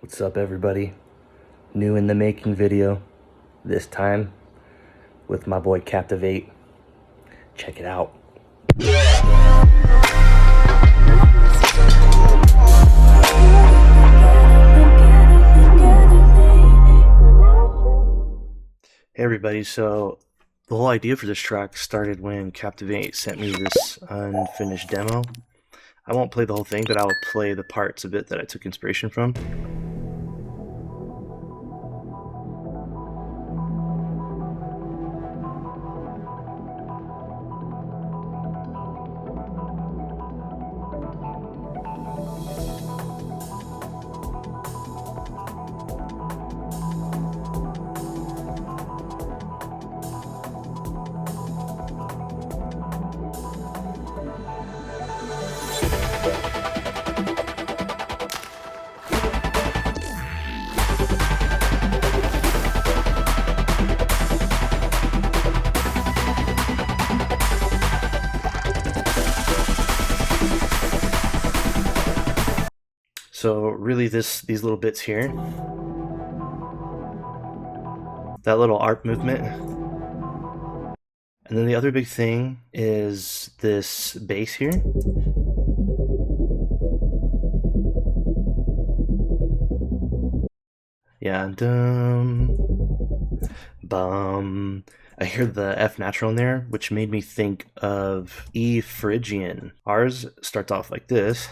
What's up, everybody? New in the making video, this time with my boy Kaptivate. Check it out. Hey everybody, so the whole idea for this track started when Kaptivate sent me this unfinished demo. I won't play the whole thing, but I'll play the parts of it that I took inspiration from. So really these little bits here, that little arc movement, and then the other big thing is this bass here. Yeah, bum. I hear the F natural in there, which made me think of E Phrygian. Ours starts off like this.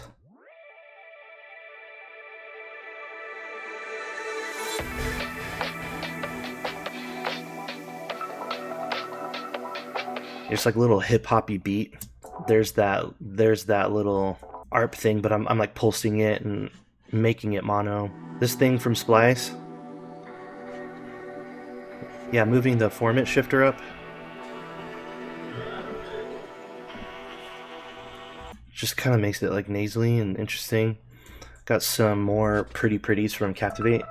It's like a little hip-hoppy beat. There's that little ARP thing, but I'm like pulsing it and making it mono. This thing from Splice. Yeah, moving the format shifter up. Just kind of makes it like nasally and interesting. Got some more pretties from Kaptivate.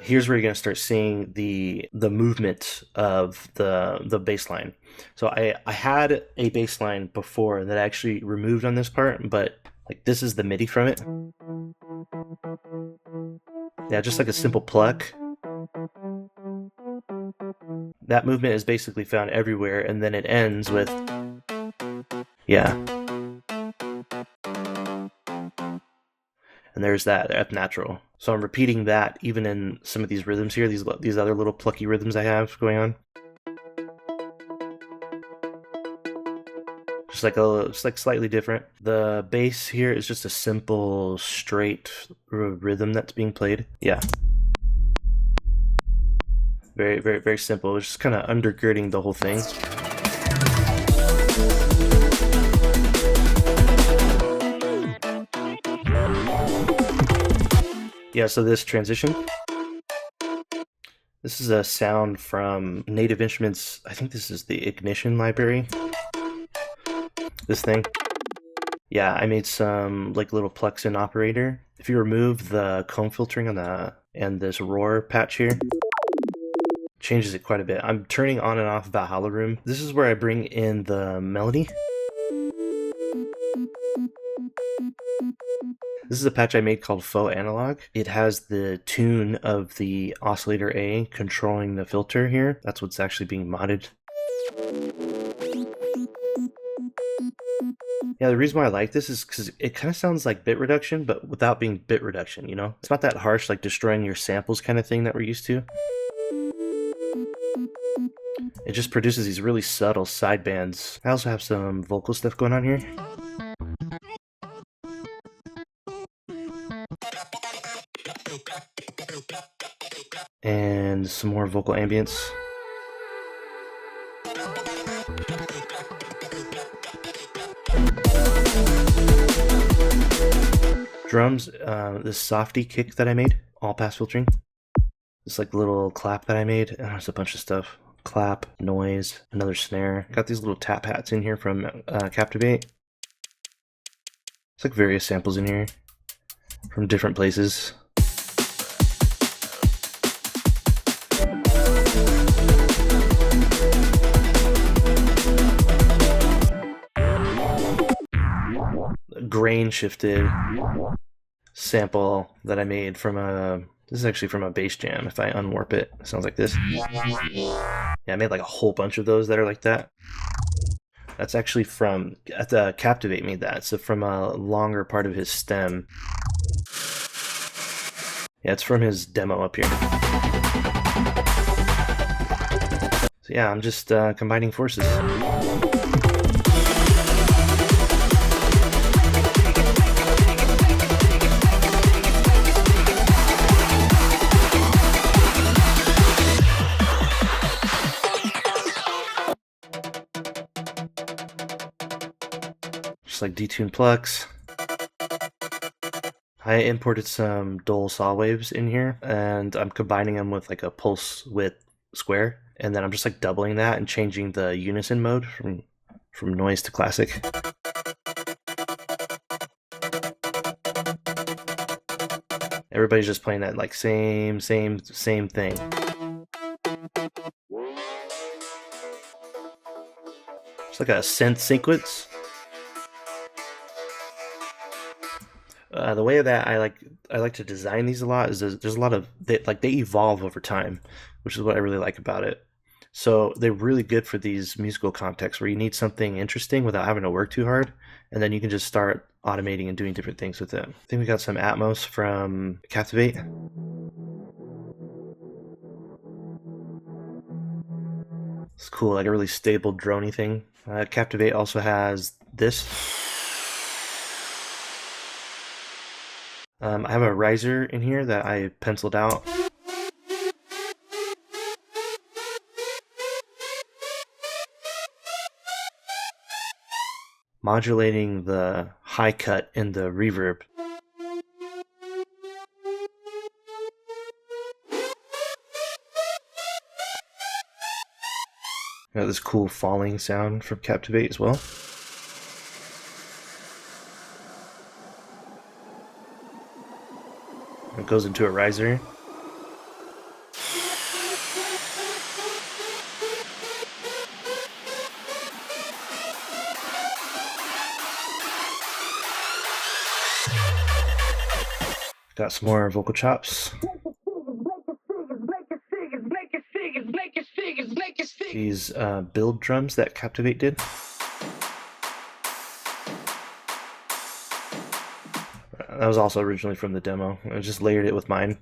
Here's where you're gonna start seeing the movement of the bass line. So I had a bass line before that I actually removed on this part, but like this is the MIDI from it. Yeah, just like a simple pluck. That movement is basically found everywhere, and then it ends with, yeah. And there's that F natural. So I'm repeating that even in some of these rhythms here, these other little plucky rhythms I have going on. Just like slightly different. The bass here is just a simple, straight rhythm that's being played. Yeah. Very simple. It's just kind of undergirding the whole thing. Yeah, so this transition, this is a sound from Native Instruments. I think this is the Ignition library. This thing. Yeah, I made some like little plucks in operator. If you remove the comb filtering on and this roar patch here, changes it quite a bit. I'm turning on and off Valhalla Room. This is where I bring in the melody. This is a patch I made called Faux Analog. It has the tune of the oscillator A controlling the filter here. That's what's actually being modded. Yeah, the reason why I like this is because it kind of sounds like bit reduction, but without being bit reduction, you know? It's not that harsh, like destroying your samples kind of thing that we're used to. It just produces these really subtle sidebands. I also have some vocal stuff going on here. And some more vocal ambience. Drums, this softy kick that I made, all pass filtering. This like little clap that I made, and there's a bunch of stuff. Clap, noise, another snare. Got these little tap hats in here from Kaptivate. It's like various samples in here from different places. grain shifted sample that I made from a. This is actually from a bass jam. If I unwarp it, it sounds like this. Yeah, I made like a whole bunch of those that are like that. That's actually from Kaptivate made that. So from a longer part of his stem. Yeah, it's from his demo up here. So yeah, I'm just combining forces. Just like detune plucks. I imported some dull saw waves in here, and I'm combining them with like a pulse width square, and then I'm just like doubling that and changing the unison mode from noise to classic. Everybody's just playing that like same thing. It's like a synth sequence. The way that I like to design these a lot is there's a lot of they evolve over time, which is what I really like about it. So they're really good for these musical contexts where you need something interesting without having to work too hard, and then you can just start automating and doing different things with it. I think we got some Atmos from Kaptivate. It's cool, like a really stable droney thing. Kaptivate also has this. I have a riser in here that I penciled out. Modulating the high cut in the reverb. Got this cool falling sound from Kaptivate as well. It goes into a riser. Got some more vocal chops. These build drums that Kaptivate did. That was also originally from the demo. I just layered it with mine.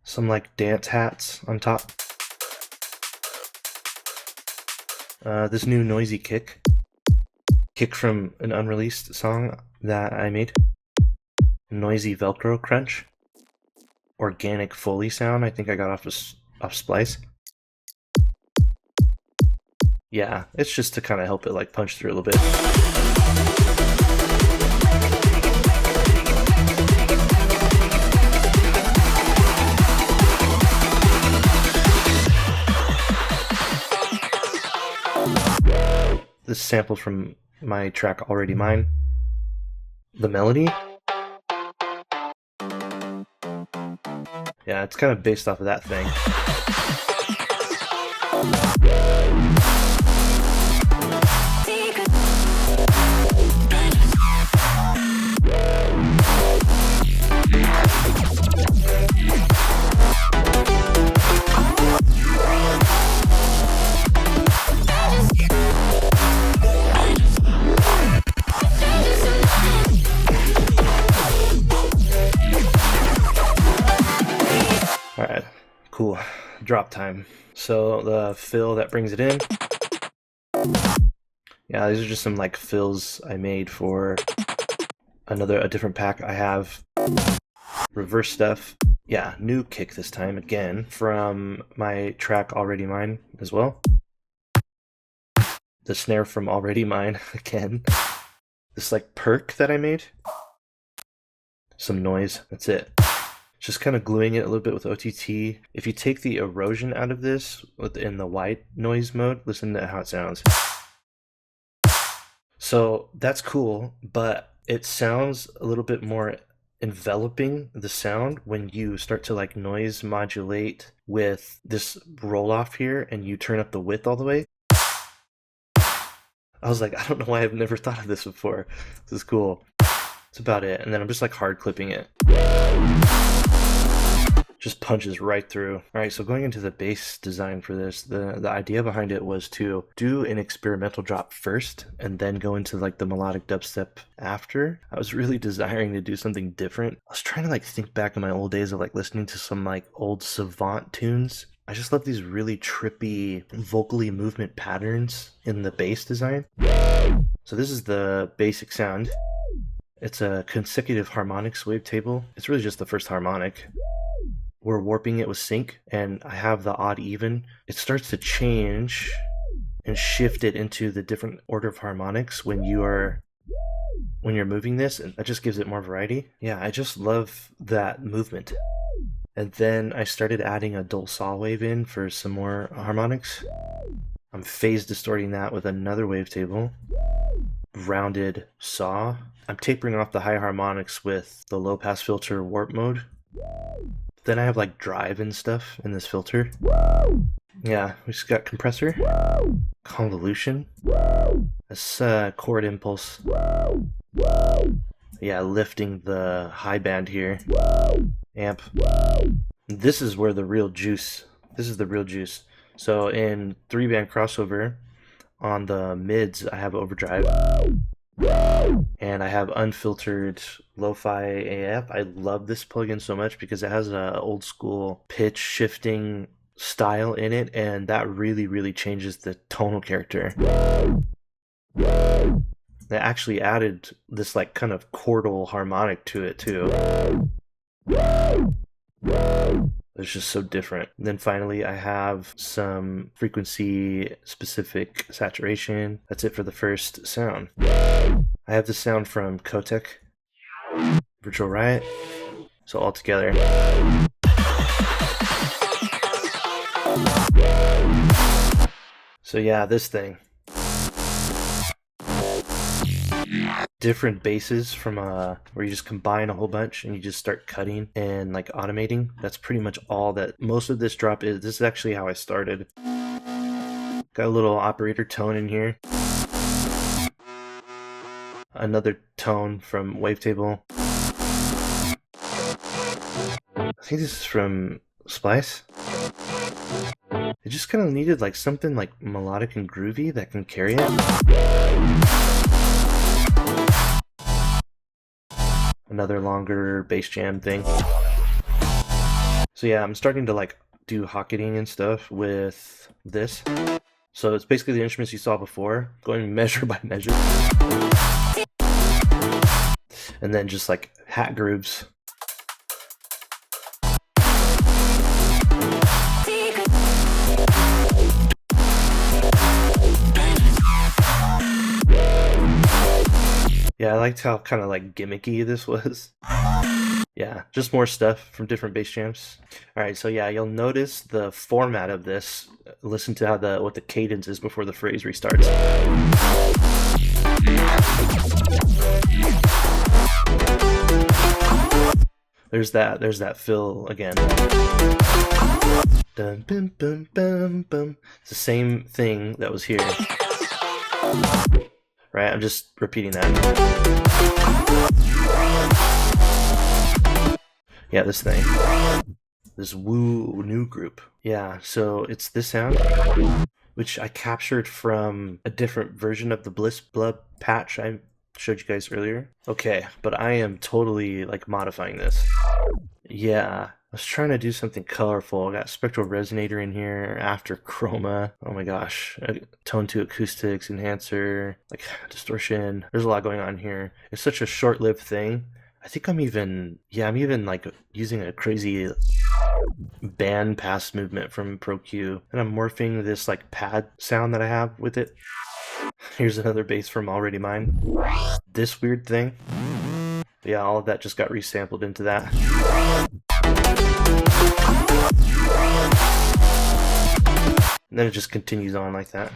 Some like dance hats on top. This new noisy kick. Kick from an unreleased song that I made. Noisy Velcro crunch. Organic Foley sound I think I got off Splice. Yeah, it's just to kind of help it like punch through a little bit. This sample from my track Already Mine. The melody. Yeah, it's kind of based off of that thing. Alright, cool. Drop time. So the fill that brings it in. Yeah, these are just some like fills I made for a different pack I have. Reverse stuff. Yeah, new kick this time again from my track Already Mine as well. The snare from Already Mine again. This like perk that I made. Some noise, that's it. Just kind of gluing it a little bit with OTT. If you take the erosion out of this in the white noise mode, listen to how it sounds. So that's cool, but it sounds a little bit more enveloping, the sound, when you start to like noise modulate with this roll off here and you turn up the width all the way. I was like, I don't know why I've never thought of this before. This is cool. That's about it. And then I'm just like hard clipping it. Just punches right through. All right, so going into the bass design for this, the idea behind it was to do an experimental drop first and then go into like the melodic dubstep after. I was really desiring to do something different. I was trying to like think back in my old days of like listening to some like old Savant tunes. I just love these really trippy vocally movement patterns in the bass design. So this is the basic sound. It's a consecutive harmonics wavetable. It's really just the first harmonic. We're warping it with sync, and I have the odd even. It starts to change and shift it into the different order of harmonics when you're moving this, and that just gives it more variety. Yeah, I just love that movement. And then I started adding a dull saw wave in for some more harmonics. I'm phase distorting that with another wavetable. Rounded saw. I'm tapering off the high harmonics with the low pass filter warp mode. Then I have like drive and stuff in this filter. Yeah, we just got compressor, convolution, this chord impulse. Yeah, lifting the high band here. Amp. This is where the real juice. This is the real juice. So in 3-band crossover, on the mids I have overdrive. And I have unfiltered lo-fi AF. I love this plugin so much because it has an old school pitch shifting style in it, and that really changes the tonal character. They actually added this like kind of chordal harmonic to it too. It's just so different. And then finally I have some frequency specific saturation. That's it for the first sound. I have the sound from Kotek, Virtual Riot, so all together. So yeah, this thing. Different basses from where you just combine a whole bunch and you just start cutting and like automating. That's pretty much all that most of this drop is. This is actually how I started. Got a little operator tone in here. Another tone from wavetable. I think this is from Splice. It just kind of needed like something like melodic and groovy that can carry it. Another longer bass jam thing. So yeah, I'm starting to like do hocketing and stuff with this. So it's basically the instruments you saw before, going measure by measure. And then just like hat grooves. Yeah, I liked how kind of like gimmicky this was. Yeah, just more stuff from different bass jams. Alright, so yeah, you'll notice the format of this. Listen to how what the cadence is before the phrase restarts. There's that fill again. Dun, bum, bum, bum, bum. It's the same thing that was here. Right, I'm just repeating that. Yeah, this thing. This woo new group. Yeah, so it's this sound, which I captured from a different version of the Bliss Blood patch I showed you guys earlier. Okay, but I am totally like modifying this. Yeah, I was trying to do something colorful. I got spectral resonator in here, after chroma. Oh my gosh. Tone to acoustics, enhancer, like distortion. There's a lot going on here. It's such a short-lived thing. I think I'm even like using a crazy band pass movement from Pro Q. And I'm morphing this like pad sound that I have with it. Here's another bass from Already Mine. This weird thing. Yeah, all of that just got resampled into that. And then it just continues on like that.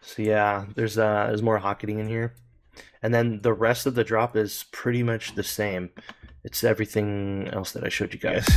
So yeah, there's more hocketing in here. And then the rest of the drop is pretty much the same. It's everything else that I showed you guys.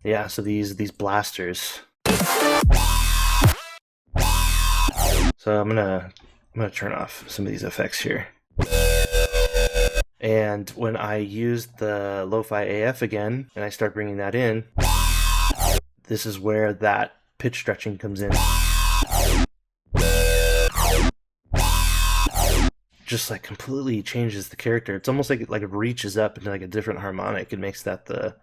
Yeah, so these blasters. So I'm gonna turn off some of these effects here. And when I use the Lo-Fi AF again, and I start bringing that in, this is where that pitch stretching comes in. Just like completely changes the character. It's almost like it reaches up into like a different harmonic and makes that the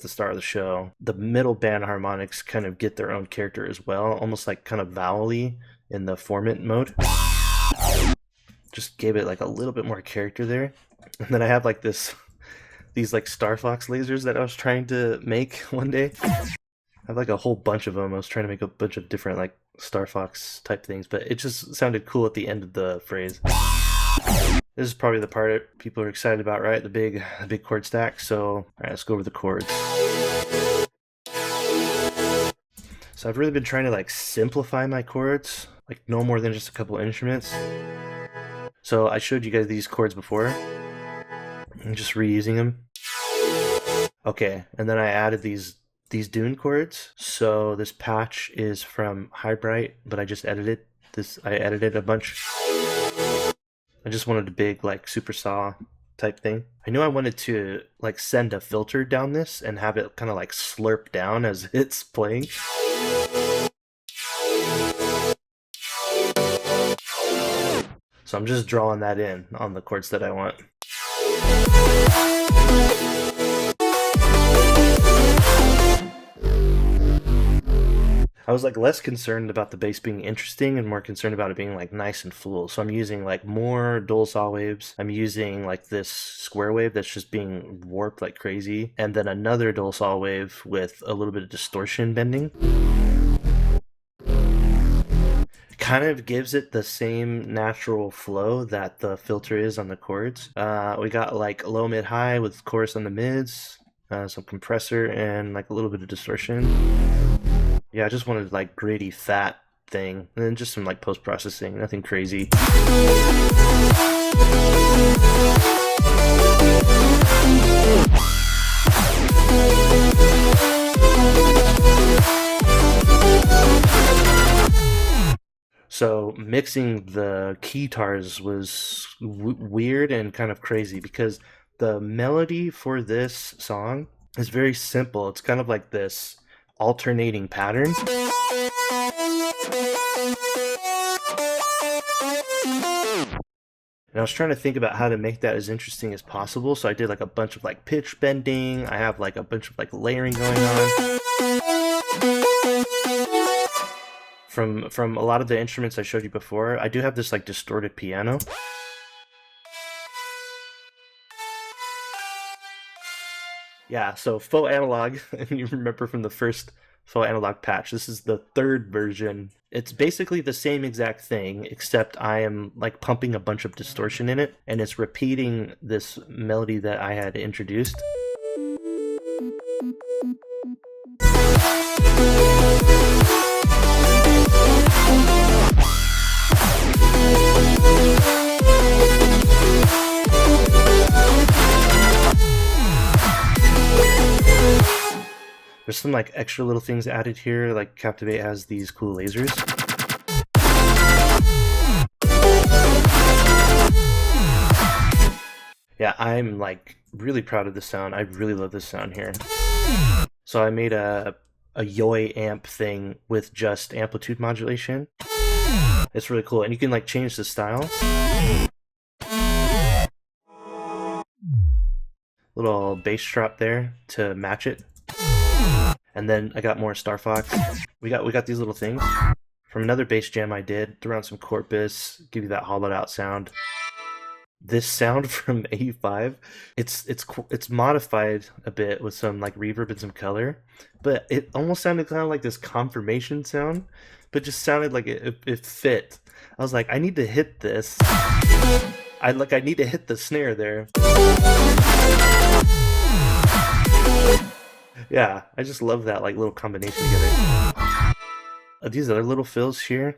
star of the show. The middle band harmonics kind of get their own character as well, almost like kind of vowel-y in the formant mode. Just gave it like a little bit more character there. And then I have like these like Star Fox lasers that I was trying to make one day. I have like a whole bunch of them. I was trying to make a bunch of different like Star Fox type things, but it just sounded cool at the end of the phrase. This is probably the part people are excited about, right? The big chord stack. So, all right, let's go over the chords. So I've really been trying to like simplify my chords, like no more than just a couple instruments. So I showed you guys these chords before. I'm just reusing them. Okay, and then I added these Dune chords. So this patch is from High Bright, but I just edited this. I edited a bunch. I just wanted a big like super saw type thing. I knew I wanted to like send a filter down this and have it kind of like slurp down as it's playing. So I'm just drawing that in on the chords that I want. I was like less concerned about the bass being interesting and more concerned about it being like nice and full. So I'm using like more dual saw waves. I'm using like this square wave that's just being warped like crazy. And then another dual saw wave with a little bit of distortion bending. Kind of gives it the same natural flow that the filter is on the chords. We got like low, mid, high with chorus on the mids, some compressor, and like a little bit of distortion. Yeah, I just wanted like gritty, fat thing, and then just some like post-processing, nothing crazy. So mixing the keytars was weird and kind of crazy because the melody for this song is very simple. It's kind of like this alternating pattern. And I was trying to think about how to make that as interesting as possible. So I did like a bunch of like pitch bending. I have like a bunch of like layering going on. From a lot of the instruments I showed you before, I do have this like distorted piano. Yeah, so faux analog, and you remember from the first faux analog patch, this is the third version. It's basically the same exact thing, except I am like pumping a bunch of distortion in it, and it's repeating this melody that I had introduced. There's some like extra little things added here, like Kaptivate has these cool lasers. Yeah, I'm like really proud of this sound. I really love this sound here. So I made a Yoi amp thing with just amplitude modulation. It's really cool, and you can like change the style. Little bass drop there to match it. And then I got more Star Fox. We got these little things from another bass jam I did. Threw on some Corpus, give you that hollowed out sound. This sound from A5, it's modified a bit with some like reverb and some color, but it almost sounded kind of like this confirmation sound, but just sounded like it fit. I was like, I need to hit this. I need to hit the snare there. Yeah, I just love that like little combination together. These other little fills here.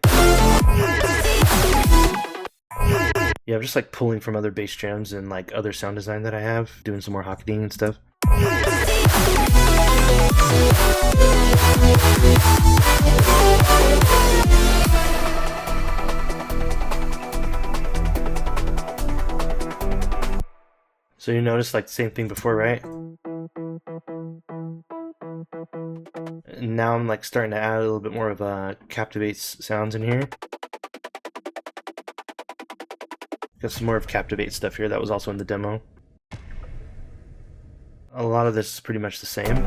Yeah, I'm just like pulling from other bass jams and like other sound design that I have, doing some more hocketing and stuff. So you notice like the same thing before, right? And now I'm like starting to add a little bit more of Kaptivate's sounds in here. Got some more of Kaptivate stuff here that was also in the demo. A lot of this is pretty much the same.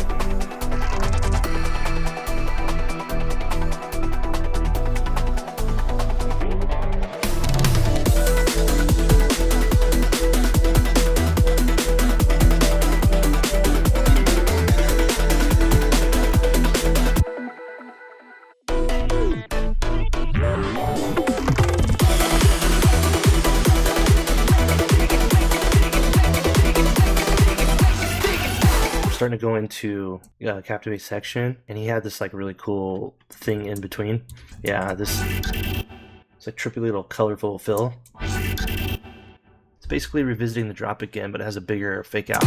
Starting to go into Kaptivate section, and he had this like really cool thing in between. Yeah, this it's like trippy little colorful fill. It's basically revisiting the drop again, but it has a bigger fake out.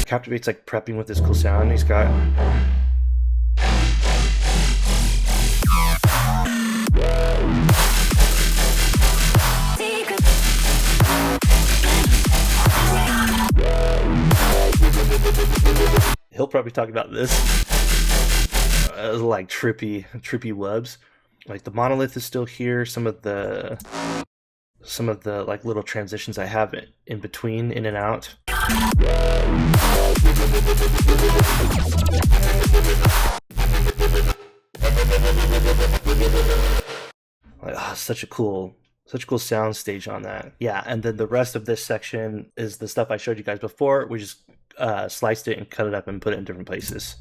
Kaptivate's like prepping with this cool sound. He's got he'll probably talk about this like trippy wubs. Like the monolith is still here. Some of the like little transitions I have in between, in and out. Like, oh, such a cool sound stage on that. Yeah, and then the rest of this section is the stuff I showed you guys before. We just sliced it and cut it up and put it in different places.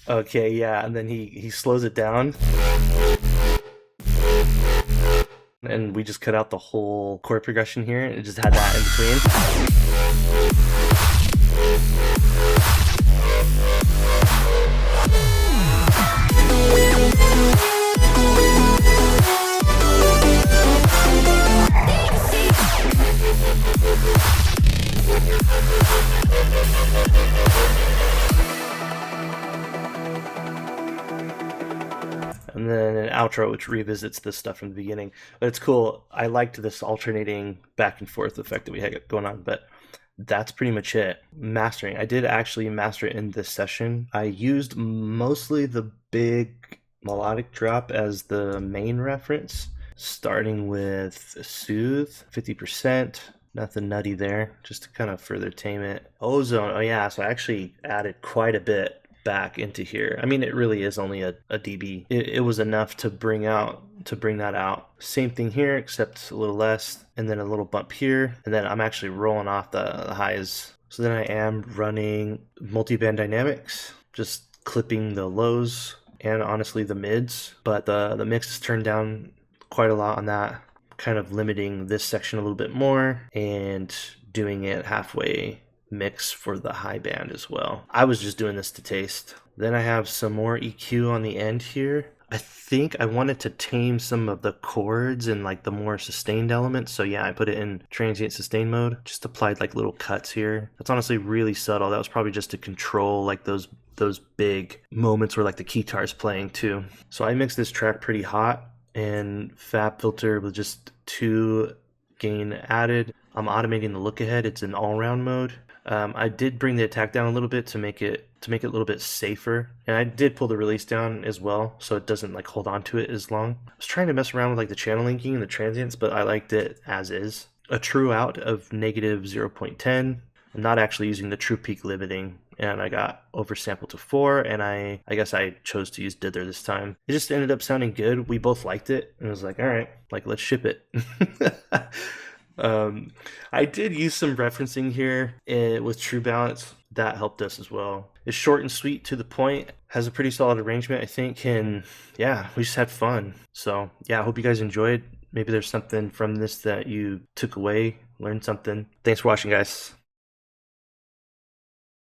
Okay, yeah, and then he slows it down. And we just cut out the whole chord progression here, and it just had that in between. And then an outro which revisits this stuff from the beginning. But it's cool. I liked this alternating back and forth effect that we had going on, but that's pretty much it. Mastering. I did actually master it in this session. I used mostly the big melodic drop as the main reference, starting with Soothe, 50%. Nothing nutty there, just to kind of further tame it. Ozone. Oh yeah, so I actually added quite a bit back into here. I mean, it really is only a dB. It was enough to bring that out. Same thing here, except a little less, and then a little bump here, and then I'm actually rolling off the highs. So then I am running multiband dynamics, just clipping the lows and honestly the mids, but the mix is turned down quite a lot on that, kind of limiting this section a little bit more and doing it halfway mix for the high band as well. I was just doing this to taste. Then I have some more EQ on the end here. I think I wanted to tame some of the chords and like the more sustained elements. So yeah, I put it in transient sustain mode. Just applied like little cuts here. That's honestly really subtle. That was probably just to control like those big moments where like the guitar's playing too. So I mixed this track pretty hot and fab filter with just 2 gain added. I'm automating the look ahead. It's in all round mode. I did bring the attack down a little bit to make it a little bit safer, and I did pull the release down as well so it doesn't like hold on to it as long. I was trying to mess around with like the channel linking and the transients, but I liked it as is. A true out of -0.10. I'm not actually using the true peak limiting, and I got oversampled to 4, and I guess I chose to use dither this time. It just ended up sounding good. We both liked it, and it was like, all right, like let's ship it. I did use some referencing here with True Balance. That helped us as well. It's short and sweet, to the point, has a pretty solid arrangement, I think, and yeah, we just had fun. So yeah, I hope you guys enjoyed. Maybe there's something from this that you took away, learned something. Thanks for watching, guys.